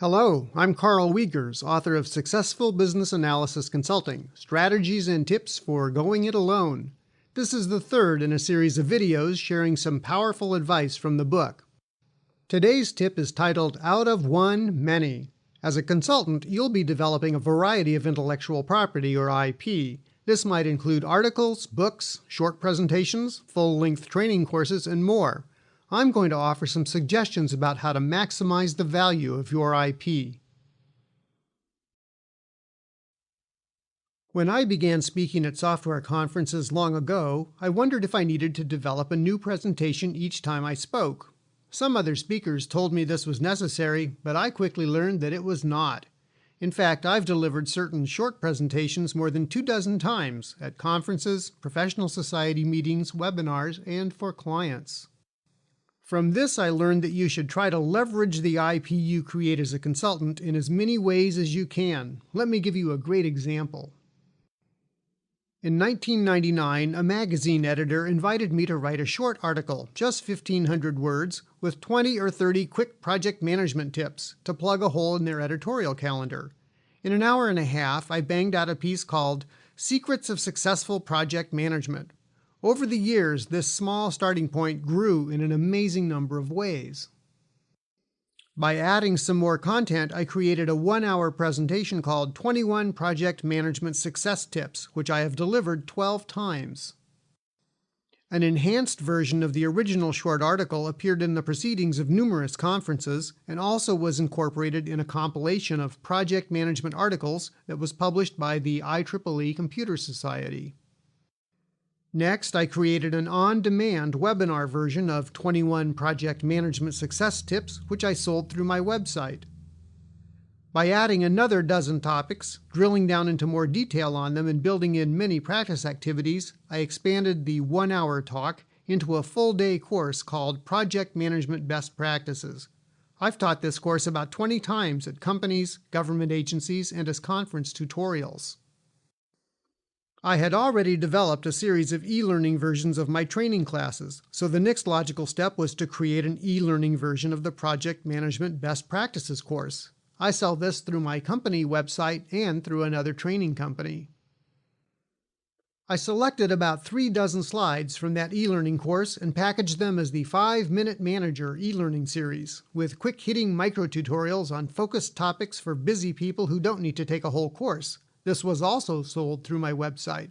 Hello, I'm Karl Wiegers, author of Successful Business Analysis Consulting, Strategies and Tips for Going It Alone. This is the third in a series of videos sharing some powerful advice from the book. Today's tip is titled Out of One, Many. As a consultant, you'll be developing a variety of intellectual property, or IP. This might include articles, books, short presentations, full-length training courses, and more. I'm going to offer some suggestions about how to maximize the value of your IP. When I began speaking at software conferences long ago, I wondered if I needed to develop a new presentation each time I spoke. Some other speakers told me this was necessary, but I quickly learned that it was not. In fact, I've delivered certain short presentations more than 24 times at conferences, professional society meetings, webinars, and for clients. From this, I learned that you should try to leverage the IP you create as a consultant in as many ways as you can. Let me give you a great example. In 1999, a magazine editor invited me to write a short article, just 1,500 words, with 20 or 30 quick project management tips to plug a hole in their editorial calendar. In an hour and a half, I banged out a piece called Secrets of Successful Project Management. Over the years, this small starting point grew in an amazing number of ways. By adding some more content, I created a 1-hour presentation called 21 Project Management Success Tips, which I have delivered 12 times. An enhanced version of the original short article appeared in the proceedings of numerous conferences and also was incorporated in a compilation of project management articles that was published by the IEEE Computer Society. Next, I created an on-demand webinar version of 21 Project Management Success Tips, which I sold through my website. By adding another dozen topics, drilling down into more detail on them, and building in many practice activities, I expanded the 1-hour talk into a full-day course called Project Management Best Practices. I've taught this course about 20 times at companies, government agencies, and as conference tutorials. I had already developed a series of e-learning versions of my training classes, so the next logical step was to create an e-learning version of the Project Management Best Practices course. I sell this through my company website and through another training company. I selected about 36 slides from that e-learning course and packaged them as the 5-Minute Manager e-learning series, with quick-hitting micro-tutorials on focused topics for busy people who don't need to take a whole course. This was also sold through my website.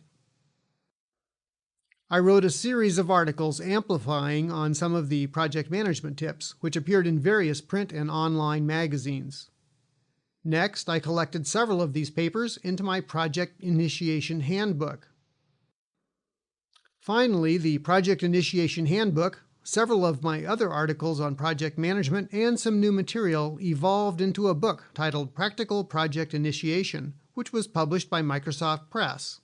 I wrote a series of articles amplifying on some of the project management tips, which appeared in various print and online magazines. Next, I collected several of these papers into my Project Initiation Handbook. Finally, the Project Initiation Handbook, several of my other articles on project management, and some new material evolved into a book titled Practical Project Initiation, which was published by Microsoft Press.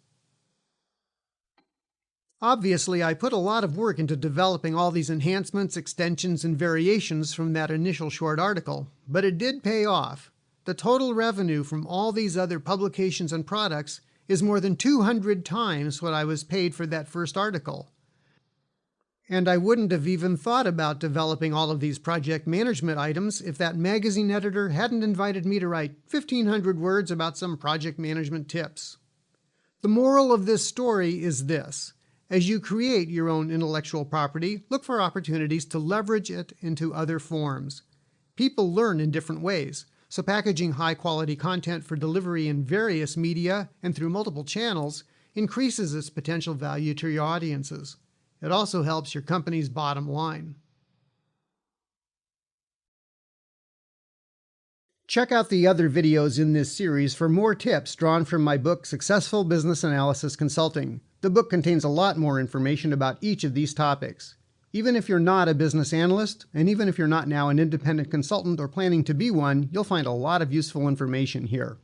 Obviously, I put a lot of work into developing all these enhancements, extensions, and variations from that initial short article, but it did pay off. The total revenue from all these other publications and products is more than 200 times what I was paid for that first article. And I wouldn't have even thought about developing all of these project management items if that magazine editor hadn't invited me to write 1,500 words about some project management tips. The moral of this story is this: as you create your own intellectual property, look for opportunities to leverage it into other forms. People learn in different ways, so packaging high-quality content for delivery in various media and through multiple channels increases its potential value to your audiences. It also helps your company's bottom line. Check out the other videos in this series for more tips drawn from my book, Successful Business Analysis Consulting. The book contains a lot more information about each of these topics. Even if you're not a business analyst, and even if you're not now an independent consultant or planning to be one, you'll find a lot of useful information here.